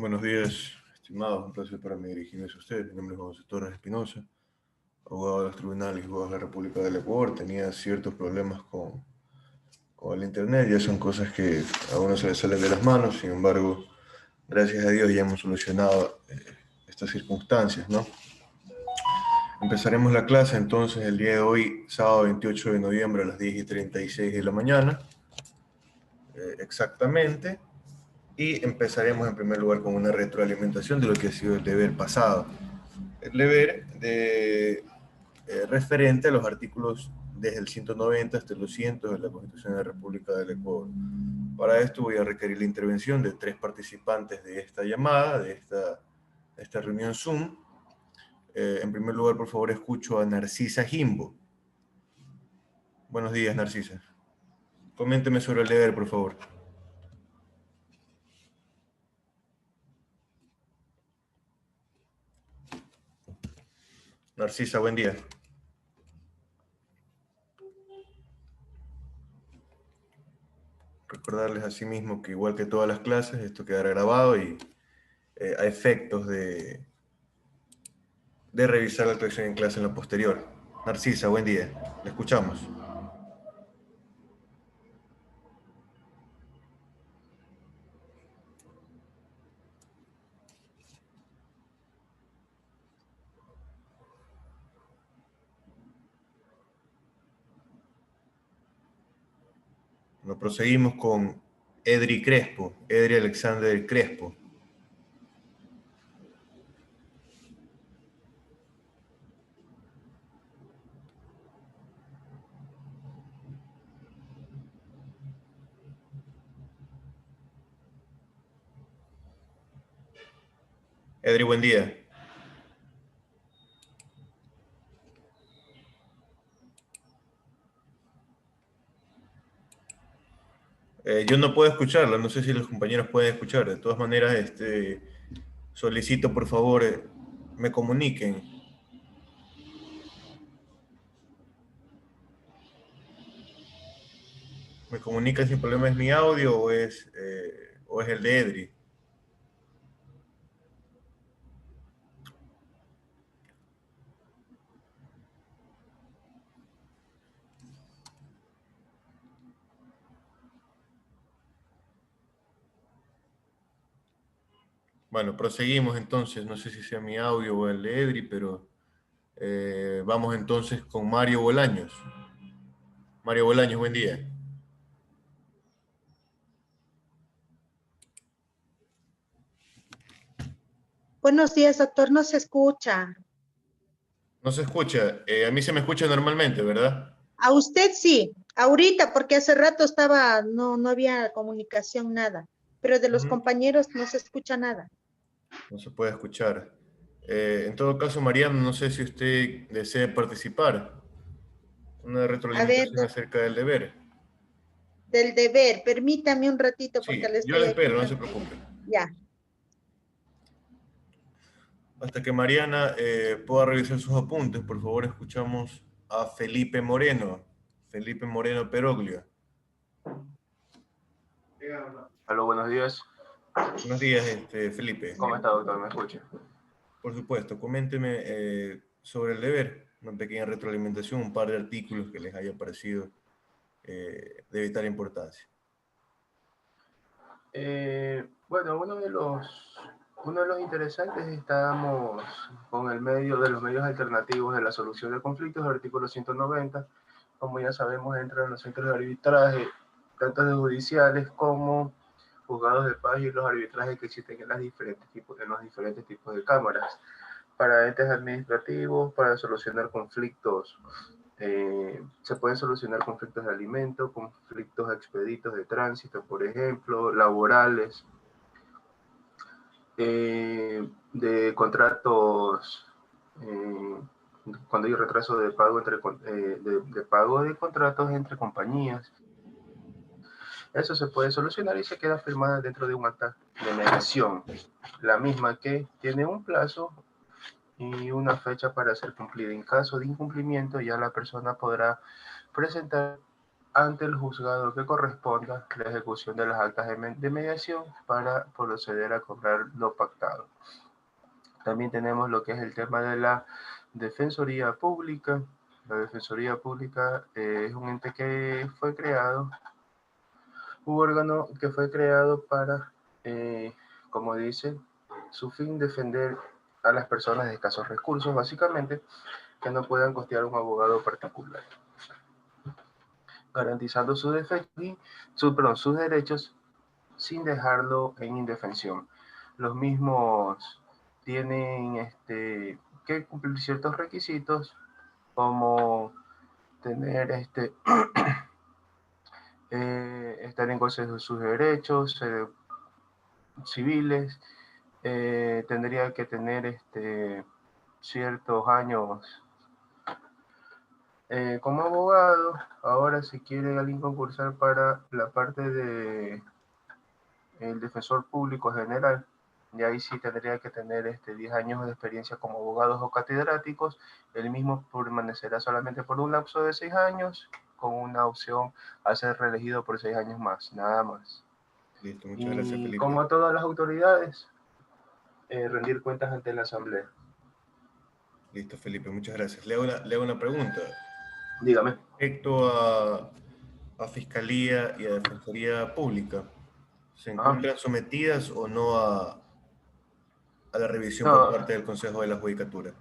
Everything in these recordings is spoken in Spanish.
Buenos días, estimados. Un placer para mí dirigirme a ustedes. Mi nombre es José Torres Espinosa, abogado de los tribunales y juzgados de la República del Ecuador. Tenía ciertos problemas con el Internet, ya son cosas que a uno se le salen de las manos. Sin embargo, gracias a Dios ya hemos solucionado estas circunstancias, ¿no? Empezaremos la clase entonces el día de hoy, sábado 28 de noviembre a las 10:36 de la mañana, exactamente. Y empezaremos en primer lugar con una retroalimentación de lo que ha sido el deber pasado. El deber referente a los artículos desde el 190 hasta el 200 de la Constitución de la República del Ecuador. Para esto voy a requerir la intervención de 3 participantes de esta llamada, de esta reunión Zoom. En primer lugar, por favor, escucho a Narcisa Jimbo. Buenos días, Narcisa. Coménteme sobre el deber, por favor. Narcisa, buen día. Recordarles asimismo que igual que todas las clases, esto quedará grabado y a efectos de revisar la actuación en clase en lo posterior. Narcisa, buen día. Le escuchamos. Nos proseguimos con Edri Crespo, Edri Alexander Crespo. Edri, buen día. Yo no puedo escucharla, no sé si los compañeros pueden escuchar. De todas maneras, solicito por favor me comuniquen. ¿Me comunican si el problema es mi audio o es el de Edri? Bueno, proseguimos entonces. No sé si sea mi audio o el de Edri, pero vamos entonces con Mario Bolaños. Mario Bolaños, buen día. Buenos días, doctor. No se escucha. No se escucha. A mí se me escucha normalmente, ¿verdad? A usted sí, ahorita, porque hace rato no había comunicación, nada. Pero de los compañeros no se escucha nada. No se puede escuchar. En todo caso, Mariano, no sé si usted desea participar. Una A ver, retroalimentación acerca del deber. del deber, permítame un ratito porque Sí, le yo estoy le aquí espero, no se transfiriendo. preocupe. Ya. Hasta que Mariana pueda revisar sus apuntes, por favor, escuchamos a Felipe Moreno. Felipe Moreno Peroglio. Aló, buenos días. Buenos días, Felipe. ¿Cómo está, doctor? ¿Me escucha? Por supuesto, coménteme sobre el deber, una pequeña retroalimentación, un par de artículos que les haya parecido de vital importancia. Bueno, uno de los interesantes estamos con los medios alternativos de la solución de conflictos, el artículo 190. Como ya sabemos, entran los centros de arbitraje, tanto de judiciales como juzgados de paz y los arbitrajes que existen en los diferentes tipos de cámaras, para entes administrativos, para solucionar conflictos. Se pueden solucionar conflictos de alimento, conflictos expeditos de tránsito, por ejemplo, laborales, de contratos, cuando hay retraso de pago, de pago de contratos entre compañías. Eso se puede solucionar y se queda firmada dentro de un acta de mediación, la misma que tiene un plazo y una fecha para ser cumplida. En caso de incumplimiento, ya la persona podrá presentar ante el juzgado que corresponda la ejecución de las actas de mediación para proceder a cobrar lo pactado. También tenemos lo que es el tema de la Defensoría Pública. La Defensoría Pública es un ente que fue creado, un órgano que fue creado para, como dice, su fin defender a las personas de escasos recursos, básicamente, que no puedan costear un abogado particular, garantizando sus derechos sin dejarlo en indefensión. Los mismos tienen que cumplir ciertos requisitos, como tener estar en goce de sus derechos civiles, tendría que tener ciertos años como abogado. Ahora, si quiere alguien concursar para la parte de el defensor público general, y ahí sí tendría que tener 10 años de experiencia como abogados o catedráticos. El mismo permanecerá solamente por un lapso de 6 años, con una opción a ser reelegido por 6 años más, nada más. Listo, muchas gracias, Y Felipe. como todas las autoridades, rendir cuentas ante la Asamblea. Listo, Felipe, muchas gracias. Le hago una pregunta. Dígame. Respecto a Fiscalía y a Defensoría Pública, ¿se encuentran sometidas o no a la revisión por parte del Consejo de la Judicatura?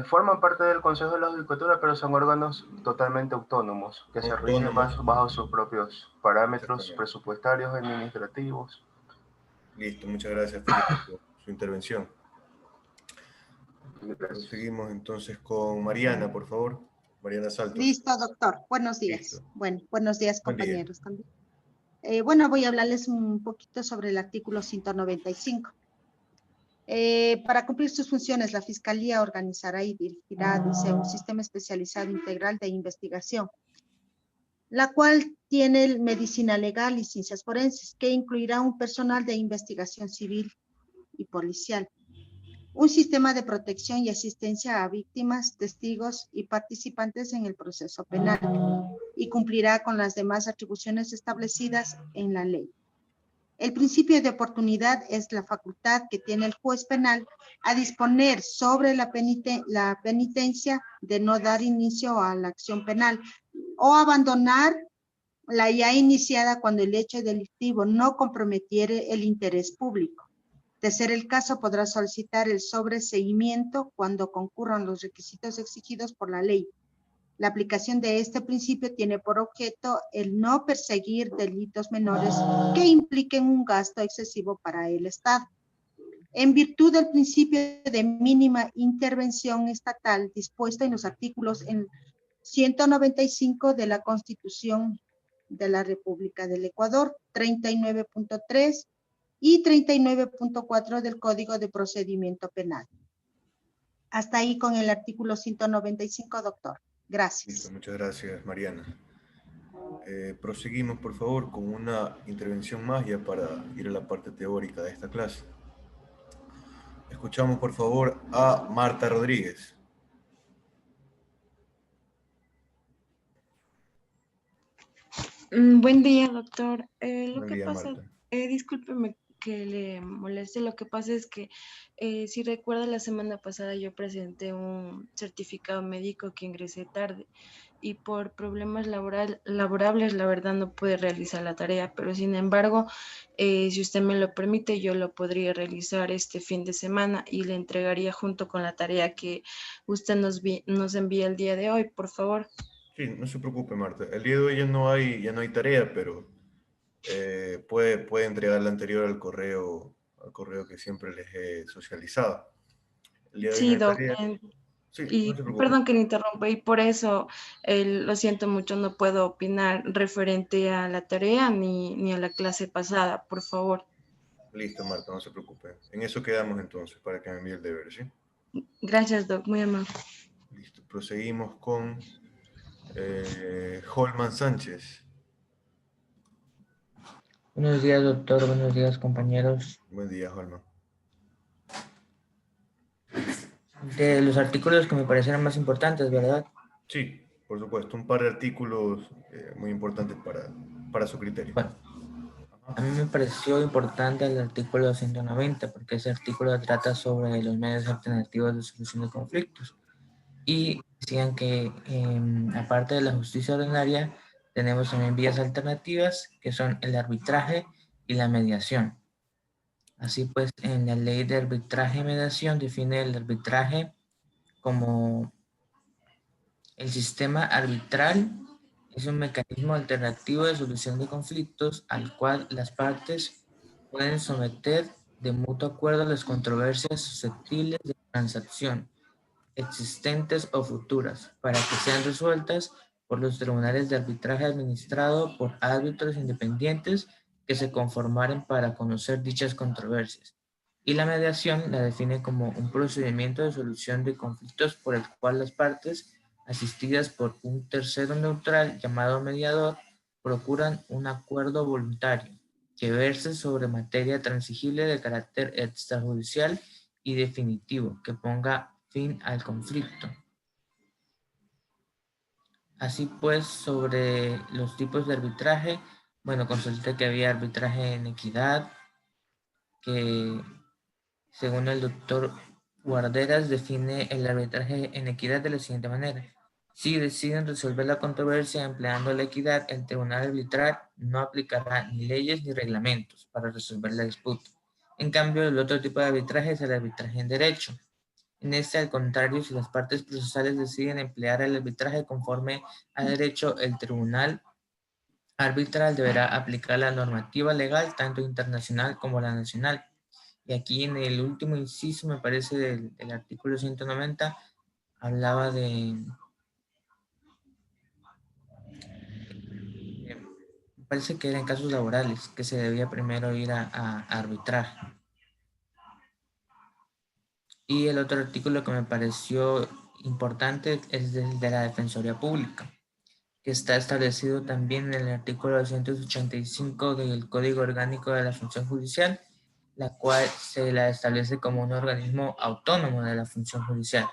Forman parte del Consejo de la Judicatura, pero son órganos totalmente autónomos, que se rigen bajo sus propios parámetros presupuestarios, administrativos. Listo, muchas gracias, Felipe, por su intervención. Gracias. Seguimos entonces con Mariana, por favor. Mariana Saltos. Listo, doctor. Buenos días. Listo. Bueno, buenos días, Buen compañeros, también. Bueno, voy a hablarles un poquito sobre el artículo 195. Para cumplir sus funciones, la Fiscalía organizará y dirigirá un sistema especializado integral de investigación, la cual tiene medicina legal y ciencias forenses, que incluirá un personal de investigación civil y policial, un sistema de protección y asistencia a víctimas, testigos y participantes en el proceso penal, y cumplirá con las demás atribuciones establecidas en la ley. El principio de oportunidad es la facultad que tiene el juez penal a disponer sobre la penitencia de no dar inicio a la acción penal o abandonar la ya iniciada cuando el hecho delictivo no comprometiere el interés público. De ser el caso, podrá solicitar el sobreseimiento cuando concurran los requisitos exigidos por la ley. La aplicación de este principio tiene por objeto el no perseguir delitos menores que impliquen un gasto excesivo para el Estado. En virtud del principio de mínima intervención estatal dispuesto en los artículos 195 de la Constitución de la República del Ecuador, 39.3 y 39.4 del Código de Procedimiento Penal. Hasta ahí con el artículo 195, doctor. Gracias. Listo, muchas gracias, Mariana. Proseguimos, por favor, con una intervención más ya para ir a la parte teórica de esta clase. Escuchamos, por favor, a Marta Rodríguez. Buen día, doctor. Buen día, Marta. Discúlpeme que le moleste, lo que pasa es que, si recuerda, la semana pasada yo presenté un certificado médico que ingresé tarde y por problemas laborables, la verdad, no pude realizar la tarea, pero sin embargo, si usted me lo permite, yo lo podría realizar este fin de semana y le entregaría junto con la tarea que usted nos envía el día de hoy, por favor. Sí, no se preocupe, Marta. El día de hoy ya no hay tarea, pero puede entregar la anterior al correo que siempre les he socializado. El día de hoy Sí, no hay doc. tarea. Sí, Y no se preocupe. perdón que le interrumpa, y por eso lo siento mucho, no puedo opinar referente a la tarea ni a la clase pasada, por favor. Listo, Marta, no se preocupe. En eso quedamos entonces, para que me envíe el deber, ¿sí? Gracias, doc, muy amable. Listo, proseguimos con Holman Sánchez. Buenos días, doctor. Buenos días, compañeros. Buen día, Holman. De los artículos que me parecieron más importantes, ¿verdad? Sí, Por supuesto, un par de artículos muy importantes para su criterio. Bueno, a mí me pareció importante el artículo 190 porque ese artículo trata sobre los medios alternativos de solución de conflictos. Y decían que aparte de la justicia ordinaria, tenemos también vías alternativas que son el arbitraje y la mediación. Así pues, en la ley de arbitraje y mediación define el arbitraje como el sistema arbitral es un mecanismo alternativo de solución de conflictos al cual las partes pueden someter de mutuo acuerdo las controversias susceptibles de transacción, existentes o futuras, para que sean resueltas por los tribunales de arbitraje administrado por árbitros independientes que se conformaren para conocer dichas controversias. Y la mediación la define como un procedimiento de solución de conflictos por el cual las partes, asistidas por un tercero neutral llamado mediador, procuran un acuerdo voluntario que verse sobre materia transigible de carácter extrajudicial y definitivo, que ponga fin al conflicto. Así pues, sobre los tipos de arbitraje, bueno, consulté que había arbitraje en equidad, que según el doctor Guarderas define el arbitraje en equidad de la siguiente manera. Si deciden resolver la controversia empleando la equidad, el tribunal arbitral no aplicará ni leyes ni reglamentos para resolver la disputa. En cambio, el otro tipo de arbitraje es el arbitraje en derecho. En este, al contrario, si las partes procesales deciden emplear el arbitraje conforme a derecho, el tribunal arbitral deberá aplicar la normativa legal, tanto internacional como la nacional. Y aquí en el último inciso, me parece, del artículo 190, hablaba me parece que era en casos laborales, que se debía primero ir a arbitrar. Y el otro artículo que me pareció importante es el de la Defensoría Pública, que está establecido también en el artículo 285 del Código Orgánico de la Función Judicial, la cual se la establece como un organismo autónomo de la función judicial.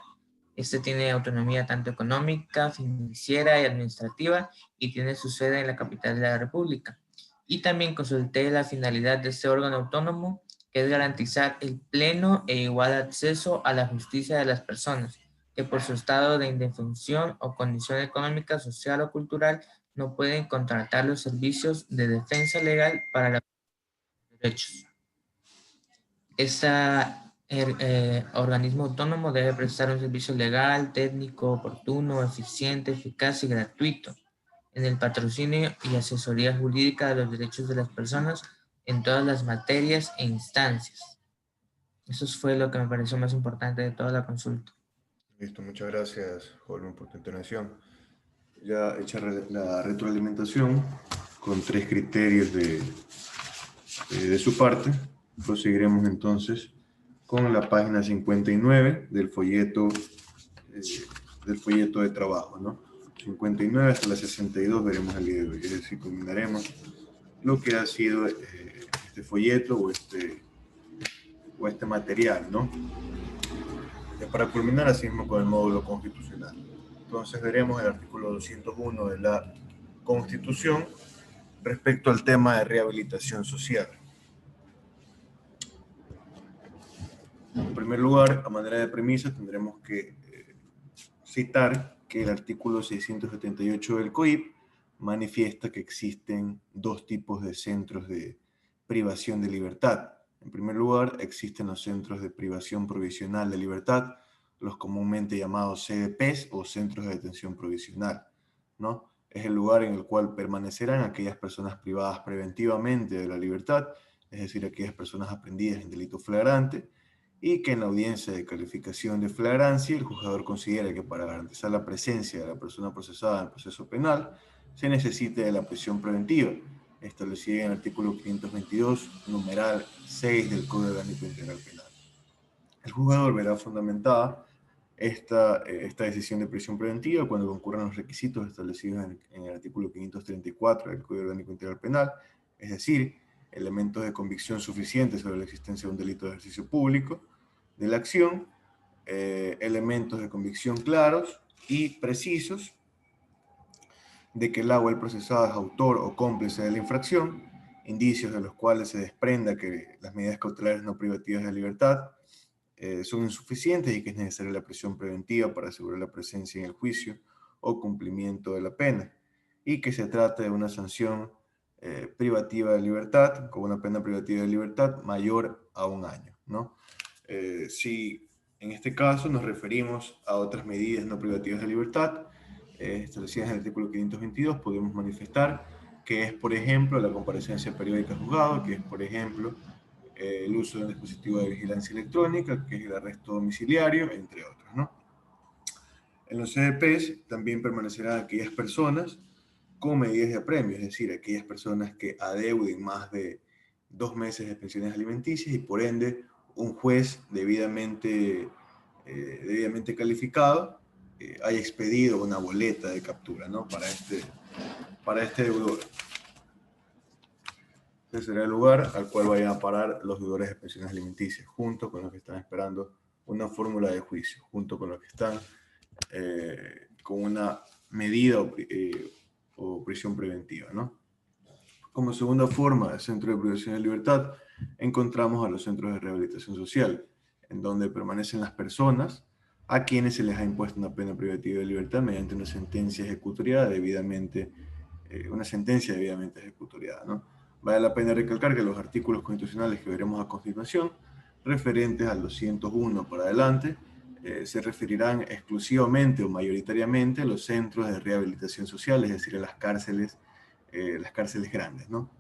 Este tiene autonomía tanto económica, financiera y administrativa y tiene su sede en la capital de la República. Y también consulté la finalidad de este órgano autónomo, que es garantizar el pleno e igual acceso a la justicia de las personas, que por su estado de indefensión o condición económica, social o cultural no pueden contratar los servicios de defensa legal para los derechos. Este organismo autónomo debe prestar un servicio legal, técnico, oportuno, eficiente, eficaz y gratuito en el patrocinio y asesoría jurídica de los derechos de las personas en todas las materias e instancias. Eso fue lo que me pareció más importante de toda la consulta. Listo, muchas gracias, Holman, por tu intervención. Ya hecha la retroalimentación con 3 criterios de su parte, proseguiremos entonces con la página 59 del folleto de trabajo, ¿no? 59 hasta la 62 veremos el día de hoy, es decir, combinaremos lo que ha sido este folleto o este material, ¿no? Para culminar así mismo con el módulo constitucional. Entonces veremos el artículo 201 de la Constitución respecto al tema de rehabilitación social. En primer lugar, a manera de premisa, tendremos que citar que el artículo 678 del COIP manifiesta que existen 2 tipos de centros de privación de libertad. En primer lugar, existen los centros de privación provisional de libertad, los comúnmente llamados CDPs o centros de detención provisional, ¿no? Es el lugar en el cual permanecerán aquellas personas privadas preventivamente de la libertad, es decir, aquellas personas aprendidas en delito flagrante, y que en la audiencia de calificación de flagrancia el juzgador considera que para garantizar la presencia de la persona procesada en el proceso penal se necesita de la prisión preventiva, establecida en el artículo 522, numeral 6 del Código Orgánico Integral Penal. El juzgador verá fundamentada esta decisión de prisión preventiva cuando concurran los requisitos establecidos en el artículo 534 del Código Orgánico Integral Penal, es decir, elementos de convicción suficientes sobre la existencia de un delito de ejercicio público de la acción, elementos de convicción claros y precisos, de que la o el procesado es autor o cómplice de la infracción, indicios de los cuales se desprenda que las medidas cautelares no privativas de libertad son insuficientes y que es necesaria la prisión preventiva para asegurar la presencia en el juicio o cumplimiento de la pena, y que se trata de una sanción privativa de libertad, con una pena privativa de libertad mayor a 1 año, ¿no? Si en este caso nos referimos a otras medidas no privativas de libertad, establecidas en el artículo 522, podemos manifestar que es, por ejemplo, la comparecencia periódica al juzgado, que es, por ejemplo, el uso de un dispositivo de vigilancia electrónica, que es el arresto domiciliario, entre otros, ¿no? En los CDPs también permanecerán aquellas personas con medidas de apremio, es decir, aquellas personas que adeuden más de 2 meses de pensiones alimenticias y por ende un juez debidamente calificado haya expedido una boleta de captura, ¿no? para este deudor. Ese será el lugar al cual vayan a parar los deudores de pensiones alimenticias, junto con los que están esperando una fórmula de juicio, junto con los que están con una medida o prisión preventiva, ¿no? Como segunda forma de centro de privación de libertad, encontramos a los centros de rehabilitación social, en donde permanecen las personas a quienes se les ha impuesto una pena privativa de libertad mediante una sentencia ejecutoriada debidamente ejecutoriada, ¿no? Vale la pena recalcar que los artículos constitucionales que veremos a continuación, referentes a los 101 para adelante, se referirán exclusivamente o mayoritariamente a los centros de rehabilitación social, es decir, a las cárceles grandes, ¿no?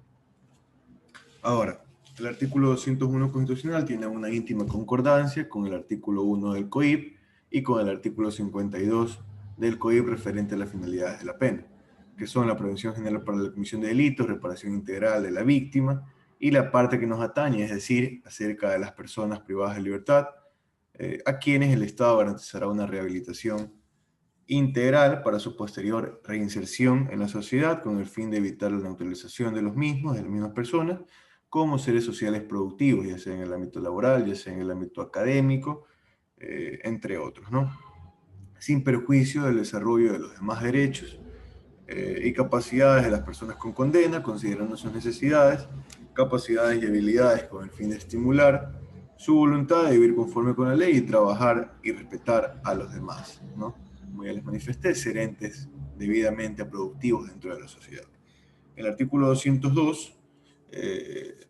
Ahora, el artículo 201 constitucional tiene una íntima concordancia con el artículo 1 del COIP y con el artículo 52 del COIP referente a las finalidades de la pena, que son la prevención general para la comisión de delitos, reparación integral de la víctima y la parte que nos atañe, es decir, acerca de las personas privadas de libertad, a quienes el Estado garantizará una rehabilitación integral para su posterior reinserción en la sociedad con el fin de evitar la neutralización de las mismas personas como seres sociales productivos, ya sea en el ámbito laboral, ya sea en el ámbito académico, entre otros, ¿no? Sin perjuicio del desarrollo de los demás derechos y capacidades de las personas con condena, considerando sus necesidades, capacidades y habilidades con el fin de estimular su voluntad de vivir conforme con la ley y trabajar y respetar a los demás, ¿no? Como ya les manifesté, ser entes debidamente productivos dentro de la sociedad. El artículo 202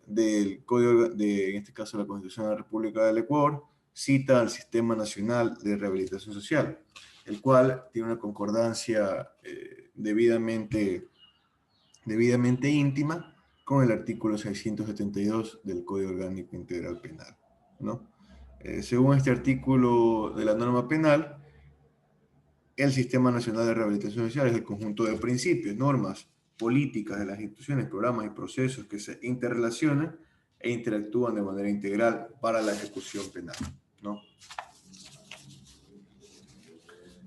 del Código, en este caso la Constitución de la República del Ecuador, cita al Sistema Nacional de Rehabilitación Social, el cual tiene una concordancia debidamente íntima con el artículo 672 del Código Orgánico Integral Penal, ¿no? Según este artículo de la norma penal, el Sistema Nacional de Rehabilitación Social es el conjunto de principios, normas, políticas de las instituciones, programas y procesos que se interrelacionan e interactúan de manera integral para la ejecución penal, ¿no?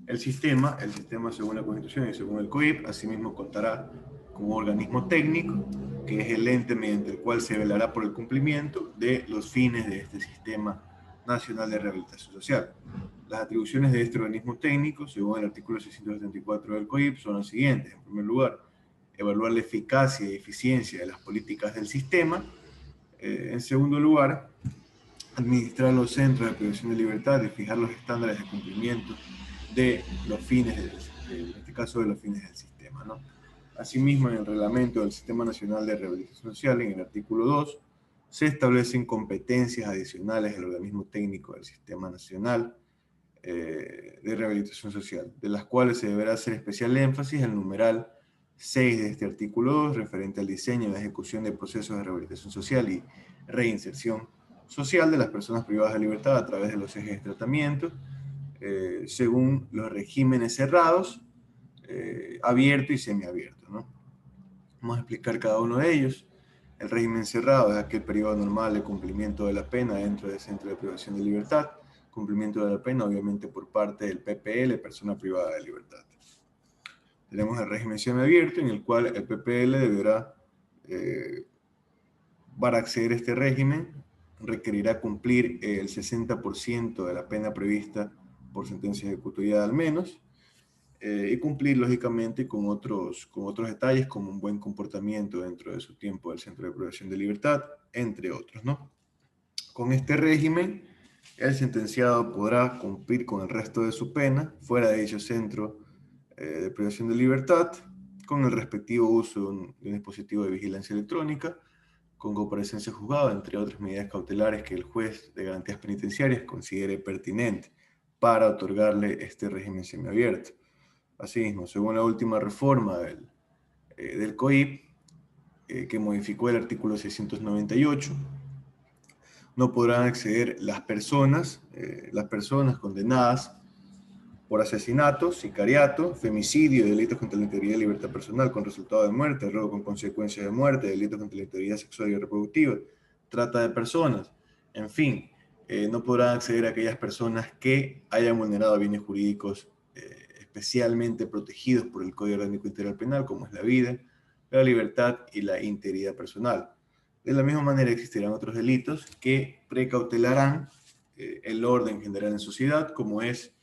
El sistema según la Constitución y según el COIP, asimismo contará con un organismo técnico, que es el ente mediante el cual se velará por el cumplimiento de los fines de este Sistema Nacional de Rehabilitación Social. Las atribuciones de este organismo técnico, según el artículo 674 del COIP, son las siguientes. En primer lugar, evaluar la eficacia y eficiencia de las políticas del sistema. En segundo lugar, administrar los centros de privación de libertad y fijar los estándares de cumplimiento de los fines, en este caso de los fines del sistema, ¿no? Asimismo, en el reglamento del Sistema Nacional de Rehabilitación Social, en el artículo 2, se establecen competencias adicionales del organismo técnico del Sistema Nacional de Rehabilitación Social, de las cuales se deberá hacer especial énfasis en el numeral 6 de este artículo 2, referente al diseño y la ejecución de procesos de rehabilitación social y reinserción social de las personas privadas de libertad a través de los ejes de tratamiento, según los regímenes cerrados, abierto y semiabierto, ¿no? Vamos a explicar cada uno de ellos. El régimen cerrado es aquel periodo normal de cumplimiento de la pena dentro del centro de privación de libertad, cumplimiento de la pena obviamente por parte del PPL, persona privada de libertad. Tenemos el régimen semiabierto, en el cual el PPL deberá, para acceder a este régimen, requerirá cumplir el 60% de la pena prevista por sentencia ejecutoriada al menos. y cumplir lógicamente con otros detalles como un buen comportamiento dentro de su tiempo del centro de privación de libertad, entre otros, ¿no? Con este régimen, el sentenciado podrá cumplir con el resto de su pena fuera de dicho centro de privación de libertad, con el respectivo uso de un dispositivo de vigilancia electrónica, con comparecencia juzgada, entre otras medidas cautelares que el juez de garantías penitenciarias considere pertinente para otorgarle este régimen semiabierto. Asimismo, según la última reforma del COIP, que modificó el artículo 698, no podrán acceder las personas condenadas por asesinato, sicariato, femicidio, delitos contra la integridad y libertad personal con resultado de muerte, robo con consecuencias de muerte, delitos contra la integridad sexual y reproductiva, trata de personas, en fin, no podrán acceder a aquellas personas que hayan vulnerado bienes jurídicos especialmente protegidos por el Código Orgánico Integral Penal, como es la vida, la libertad y la integridad personal. De la misma manera existirán otros delitos que precautelarán el orden general en sociedad, como es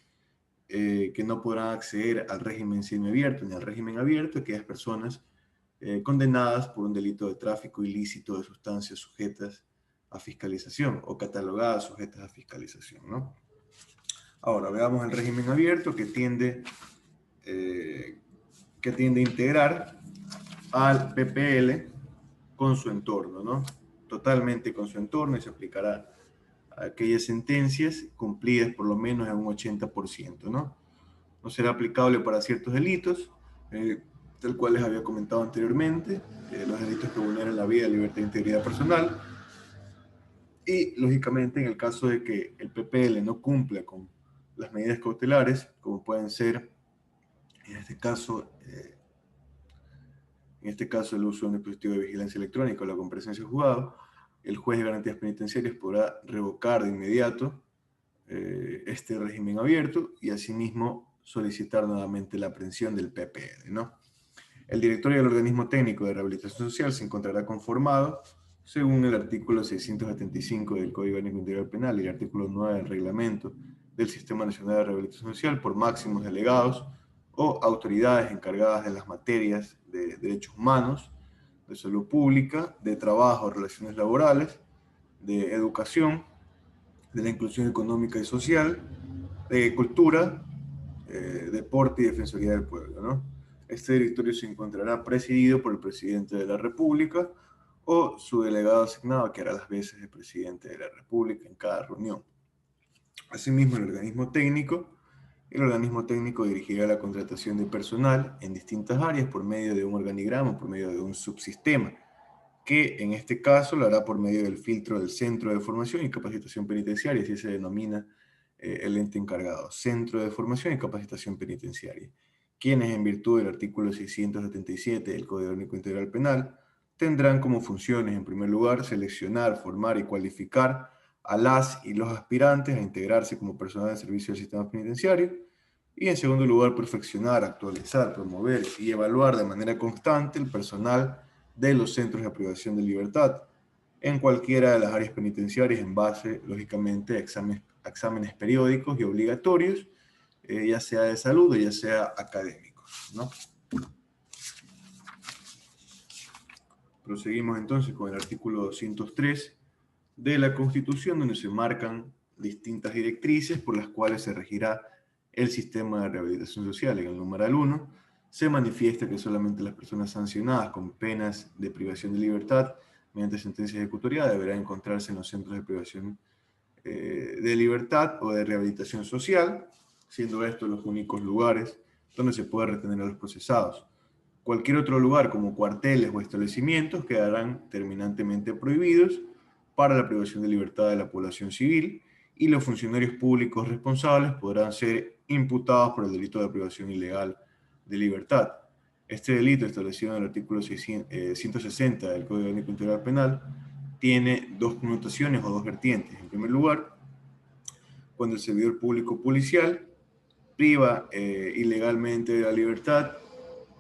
que no podrán acceder al régimen semiabierto ni al régimen abierto aquellas personas condenadas por un delito de tráfico ilícito de sustancias sujetas a fiscalización o catalogadas sujetas a fiscalización, ¿no? Ahora, veamos el régimen abierto que tiende a integrar al PPL con su entorno, ¿no? Totalmente con su entorno, y se aplicará a aquellas sentencias cumplidas por lo menos en un 80%, ¿no? No será aplicable para ciertos delitos, tal cual les había comentado anteriormente, los delitos que vulneran la vida, libertad e integridad personal, y lógicamente en el caso de que el PPL no cumpla con las medidas cautelares, como pueden ser, en este caso el uso de un dispositivo de vigilancia electrónica o la comparecencia en juzgado, el juez de garantías penitenciarias podrá revocar de inmediato este régimen abierto y asimismo solicitar nuevamente la aprehensión del PPL, ¿no? El directorio del organismo técnico de rehabilitación social se encontrará conformado según el artículo 675 del Código Orgánico Integral Penal y el artículo 9 del reglamento del Sistema Nacional de Rehabilitación Social por máximos delegados o autoridades encargadas de las materias de derechos humanos, de salud pública, de trabajo, relaciones laborales, de educación, de la inclusión económica y social, de cultura, deporte y defensoría del pueblo, ¿no? Este directorio se encontrará presidido por el presidente de la República o su delegado asignado, que hará las veces de presidente de la República en cada reunión. Asimismo, el organismo técnico dirigirá la contratación de personal en distintas áreas por medio de un organigrama, por medio de un subsistema, que en este caso lo hará por medio del filtro del Centro de Formación y Capacitación Penitenciaria, así se denomina el ente encargado, Centro de Formación y Capacitación Penitenciaria, quienes en virtud del artículo 677 del Código Orgánico Integral Penal tendrán como funciones, en primer lugar, seleccionar, formar y cualificar a las y los aspirantes a integrarse como personal de servicio del sistema penitenciario, y en segundo lugar, perfeccionar, actualizar, promover y evaluar de manera constante el personal de los centros de privación de libertad en cualquiera de las áreas penitenciarias en base, lógicamente, a exámenes periódicos y obligatorios, ya sea de salud o ya sea académicos, ¿no? Proseguimos entonces con el artículo 203 de la Constitución, donde se marcan distintas directrices por las cuales se regirá el sistema de rehabilitación social. En el numeral 1 se manifiesta que solamente las personas sancionadas con penas de privación de libertad mediante sentencia ejecutoria deberán encontrarse en los centros de privación de libertad o de rehabilitación social, siendo estos los únicos lugares donde se puede retener a los procesados. Cualquier otro lugar, como cuarteles o establecimientos, quedarán terminantemente prohibidos para la privación de libertad de la población civil, y los funcionarios públicos responsables podrán ser imputados por el delito de privación ilegal de libertad. Este delito, establecido en el artículo 160 del Código Orgánico Integral Penal, tiene dos connotaciones o dos vertientes. En primer lugar, cuando el servidor público policial priva ilegalmente de la libertad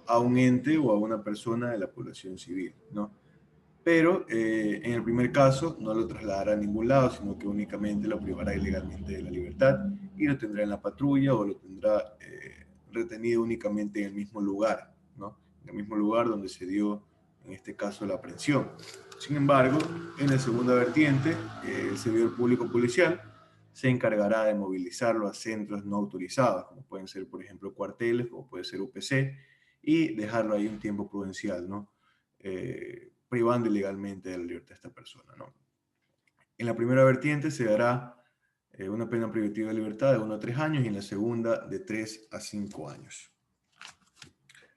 a un ente o a una persona de la población civil, ¿no? Pero en el primer caso no lo trasladará a ningún lado, sino que únicamente lo privará ilegalmente de la libertad y lo tendrá en la patrulla o lo tendrá retenido únicamente en el mismo lugar, ¿no? En el mismo lugar donde se dio, en este caso, la aprehensión. Sin embargo, en la segunda vertiente, el servidor público policial se encargará de movilizarlo a centros no autorizados, como pueden ser, por ejemplo, cuarteles, como puede ser UPC, y dejarlo ahí un tiempo prudencial, ¿no? Privando ilegalmente de la libertad a esta persona, ¿no? En la primera vertiente se dará una pena privativa de libertad de 1 a 3 años y en la segunda de 3 a 5 años.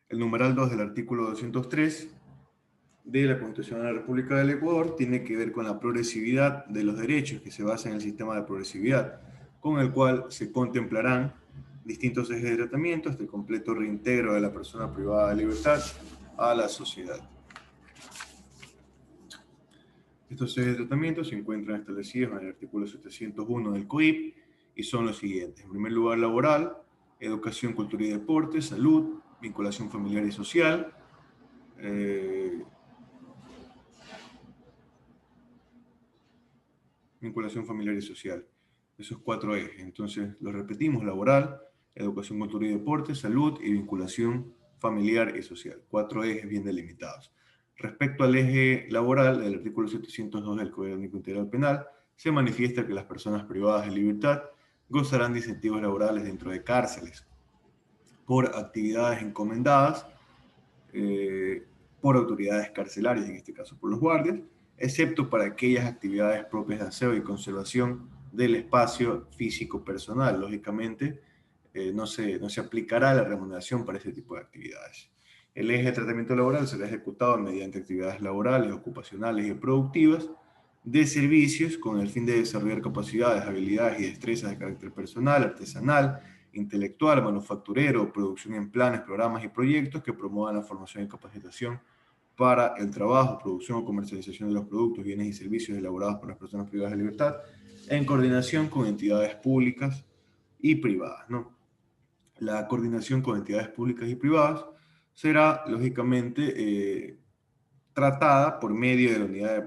El numeral 2 del artículo 203 de la Constitución de la República del Ecuador tiene que ver con la progresividad de los derechos, que se basa en el sistema de progresividad, con el cual se contemplarán distintos ejes de tratamiento hasta el completo reintegro de la persona privada de libertad a la sociedad. Estos ejes de tratamiento se encuentran establecidos en el artículo 701 del COIP y son los siguientes. En primer lugar, laboral, educación, cultura y deporte, salud, vinculación familiar y social, vinculación familiar y social. Esos 4 ejes. Entonces, los repetimos: laboral, educación, cultura y deporte, salud y vinculación familiar y social. 4 ejes bien delimitados. Respecto al eje laboral, el artículo 702 del Código Orgánico Integral Penal se manifiesta que las personas privadas de libertad gozarán de incentivos laborales dentro de cárceles por actividades encomendadas por autoridades carcelarias, en este caso por los guardias, excepto para aquellas actividades propias de aseo y conservación del espacio físico personal. Lógicamente, no se aplicará la remuneración para ese tipo de actividades. El eje de tratamiento laboral será ejecutado mediante actividades laborales, ocupacionales y productivas de servicios con el fin de desarrollar capacidades, habilidades y destrezas de carácter personal, artesanal, intelectual, manufacturero, producción en planes, programas y proyectos que promuevan la formación y capacitación para el trabajo, producción o comercialización de los productos, bienes y servicios elaborados por las personas privadas de libertad en coordinación con entidades públicas y privadas, ¿no? La coordinación con entidades públicas y privadas será, lógicamente, tratada por medio de la unidad de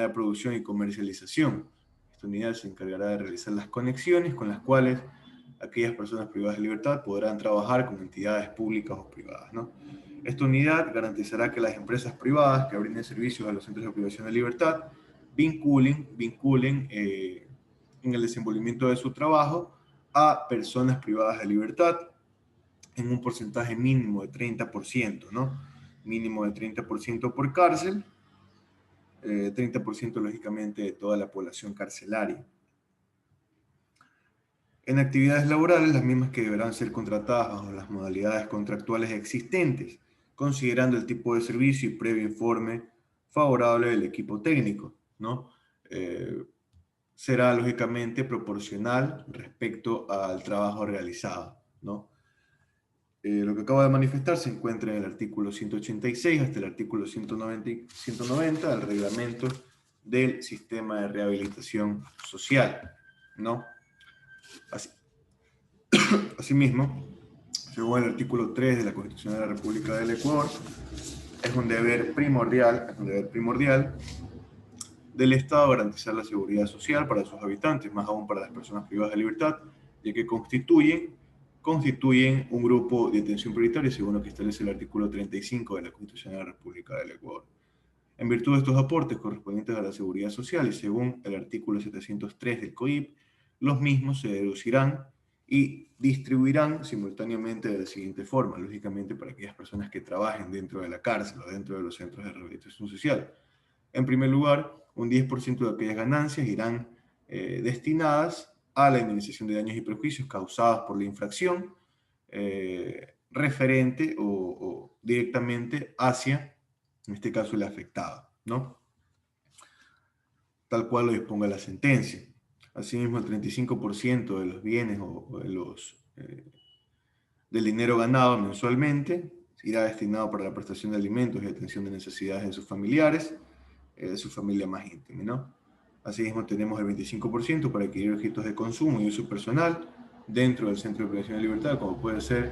producción y comercialización. Esta unidad se encargará de realizar las conexiones con las cuales aquellas personas privadas de libertad podrán trabajar con entidades públicas o privadas, ¿no? Esta unidad garantizará que las empresas privadas que brinden servicios a los centros de privación de libertad vinculen en el desenvolvimiento de su trabajo a personas privadas de libertad en un porcentaje mínimo de 30%, ¿no? Mínimo de 30% por cárcel, 30% lógicamente de toda la población carcelaria. En actividades laborales, las mismas que deberán ser contratadas bajo las modalidades contractuales existentes, considerando el tipo de servicio y previo informe favorable del equipo técnico, ¿no? Será lógicamente proporcional respecto al trabajo realizado, ¿no? Lo que acabo de manifestar se encuentra en el artículo 186 hasta el artículo 190 del reglamento del sistema de rehabilitación social, ¿no? Asimismo, según el artículo 3 de la Constitución de la República del Ecuador, es un deber primordial del Estado garantizar la seguridad social para sus habitantes, más aún para las personas privadas de libertad, ya que constituyen un grupo de atención prioritaria, según lo que establece el artículo 35 de la Constitución de la República del Ecuador. En virtud de estos aportes correspondientes a la seguridad social y según el artículo 703 del COIP, los mismos se deducirán y distribuirán simultáneamente de la siguiente forma, lógicamente para aquellas personas que trabajen dentro de la cárcel o dentro de los centros de rehabilitación social. En primer lugar, un 10% de aquellas ganancias irán destinadas a la indemnización de daños y perjuicios causados por la infracción referente o directamente hacia, en este caso, el afectado, ¿no? Tal cual lo disponga la sentencia. Asimismo, el 35% de los bienes o del dinero ganado mensualmente irá destinado para la prestación de alimentos y atención de necesidades de sus familiares, de su familia más íntima, ¿no? Asimismo, tenemos el 25% para adquirir objetos de consumo y uso personal dentro del Centro de Privación de Libertad, como pueden ser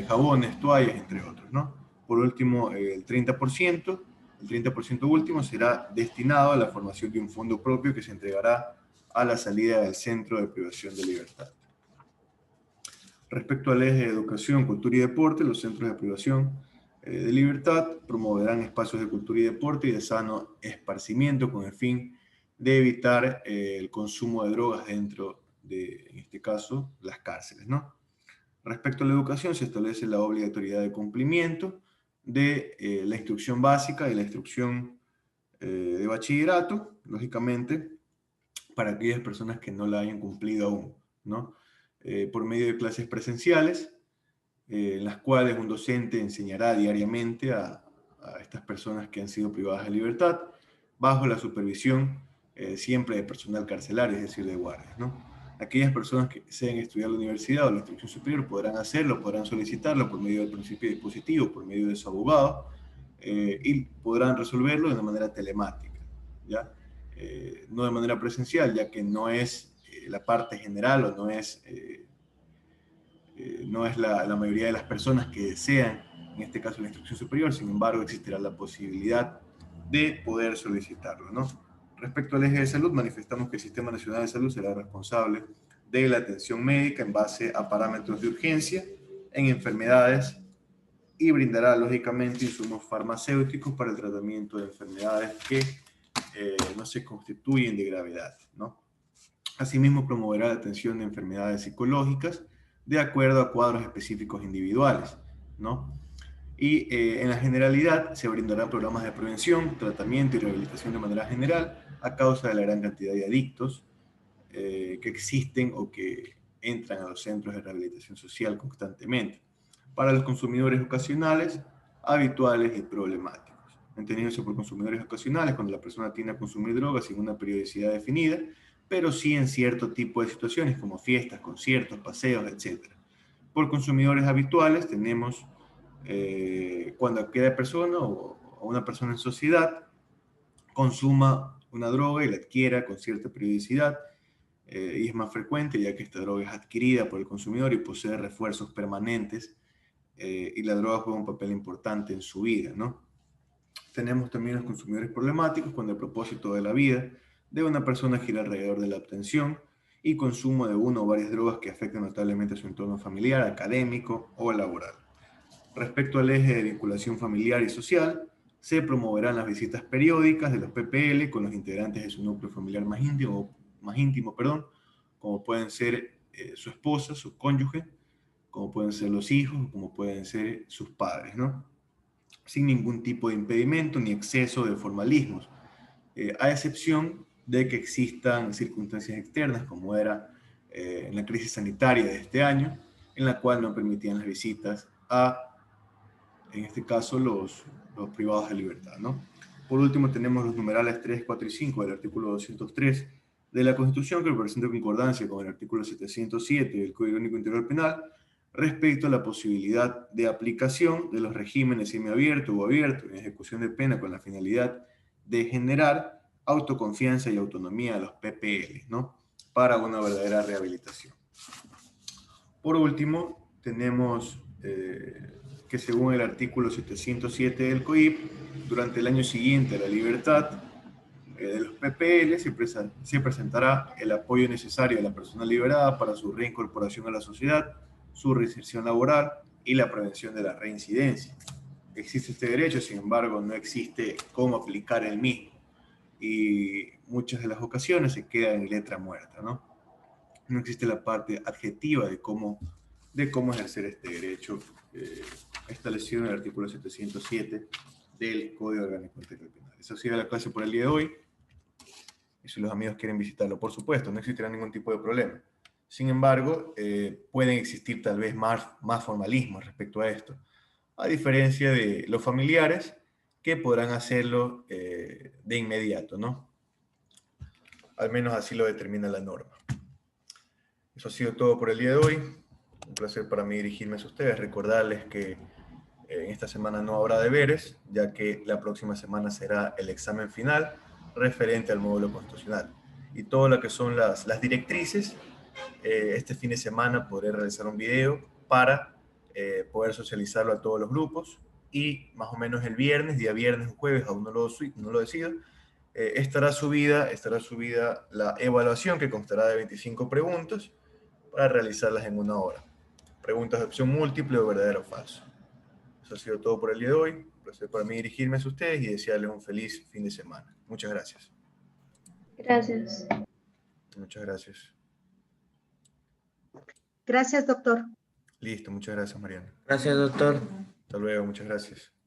jabones, toallas, entre otros, ¿no? Por último, el 30% último será destinado a la formación de un fondo propio que se entregará a la salida del Centro de Privación de Libertad. Respecto al eje de educación, cultura y deporte, los centros de privación de libertad promoverán espacios de cultura y deporte y de sano esparcimiento con el fin de evitar el consumo de drogas dentro de, en este caso, las cárceles, ¿no? Respecto a la educación, se establece la obligatoriedad de cumplimiento de la instrucción básica y la instrucción de bachillerato, lógicamente, para aquellas personas que no la hayan cumplido aún, ¿no? Por medio de clases presenciales, en las cuales un docente enseñará diariamente a estas personas que han sido privadas de libertad, bajo la supervisión siempre de personal carcelario, es decir, de guardias, ¿no? Aquellas personas que deseen estudiar la universidad o la instrucción superior podrán hacerlo, podrán solicitarlo por medio del principio dispositivo, por medio de su abogado, y podrán resolverlo de una manera telemática, ¿ya? No de manera presencial, ya que no es la parte general o no es la mayoría de las personas que desean, en este caso la instrucción superior. Sin embargo, existirá la posibilidad de poder solicitarlo, ¿no? Respecto al eje de salud, manifestamos que el Sistema Nacional de Salud será responsable de la atención médica en base a parámetros de urgencia en enfermedades y brindará, lógicamente, insumos farmacéuticos para el tratamiento de enfermedades que no se constituyen de gravedad, ¿no? Asimismo, promoverá la atención de enfermedades psicológicas de acuerdo a cuadros específicos individuales, ¿no? Y en la generalidad se brindarán programas de prevención, tratamiento y rehabilitación de manera general a causa de la gran cantidad de adictos que existen o que entran a los centros de rehabilitación social constantemente, para los consumidores ocasionales, habituales y problemáticos. Entendiéndose por consumidores ocasionales cuando la persona tiende a consumir drogas sin una periodicidad definida, pero sí en cierto tipo de situaciones como fiestas, conciertos, paseos, etc. Por consumidores habituales tenemos cuando aquella persona o una persona en sociedad consuma una droga y la adquiera con cierta periodicidad, y es más frecuente ya que esta droga es adquirida por el consumidor y posee refuerzos permanentes, y la droga juega un papel importante en su vida, ¿no? Tenemos también los consumidores problemáticos cuando el propósito de la vida de una persona gira alrededor de la obtención y consumo de una o varias drogas que afectan notablemente a su entorno familiar, académico o laboral. Respecto al eje de vinculación familiar y social, se promoverán las visitas periódicas de los PPL con los integrantes de su núcleo familiar más íntimo, como pueden ser su esposa, su cónyuge, como pueden ser los hijos, como pueden ser sus padres, ¿no? Sin ningún tipo de impedimento ni exceso de formalismos, a excepción de que existan circunstancias externas, como era en la crisis sanitaria de este año, en la cual no permitían las visitas a, en este caso, los privados de libertad, ¿no? Por último, tenemos los numerales 3, 4 y 5 del artículo 203 de la Constitución, que presenta concordancia con el artículo 707 del Código Único Integral Penal, respecto a la posibilidad de aplicación de los regímenes semiabierto o abierto en ejecución de pena con la finalidad de generar autoconfianza y autonomía a los PPL, ¿no? Para una verdadera rehabilitación. Por último, tenemos que según el artículo 707 del COIP, durante el año siguiente a la libertad de los PPL se presentará el apoyo necesario a la persona liberada para su reincorporación a la sociedad, su reinserción laboral y la prevención de la reincidencia. Existe este derecho, sin embargo, no existe cómo aplicar el mismo. Y muchas de las ocasiones se queda en letra muerta, ¿no? No existe la parte adjetiva de cómo ejercer este derecho establecido en el artículo 707 del Código Orgánico Integral Penal. Esa ha sido la clase por el día de hoy. Y si los amigos quieren visitarlo, por supuesto, no existirá ningún tipo de problema. Sin embargo, pueden existir tal vez más formalismos respecto a esto, a diferencia de los familiares que podrán hacerlo de inmediato, ¿no? Al menos así lo determina la norma. Eso ha sido todo por el día de hoy. Un placer para mí dirigirme a ustedes. Recordarles que en esta semana no habrá deberes, ya que la próxima semana será el examen final referente al módulo constitucional. Y todo lo que son las directrices, este fin de semana podré realizar un video para poder socializarlo a todos los grupos, y más o menos el viernes, día viernes o jueves, aún no lo decido, estará subida la evaluación, que constará de 25 preguntas para realizarlas en 1 hora. preguntas de opción múltiple o verdadero o falso. Eso ha sido todo por el día de hoy. Un placer para mí dirigirme a ustedes y desearles un feliz fin de semana. Muchas gracias. Gracias. Muchas gracias. Gracias, doctor. Listo, muchas gracias, Mariana. Gracias, doctor. Hasta luego, muchas gracias.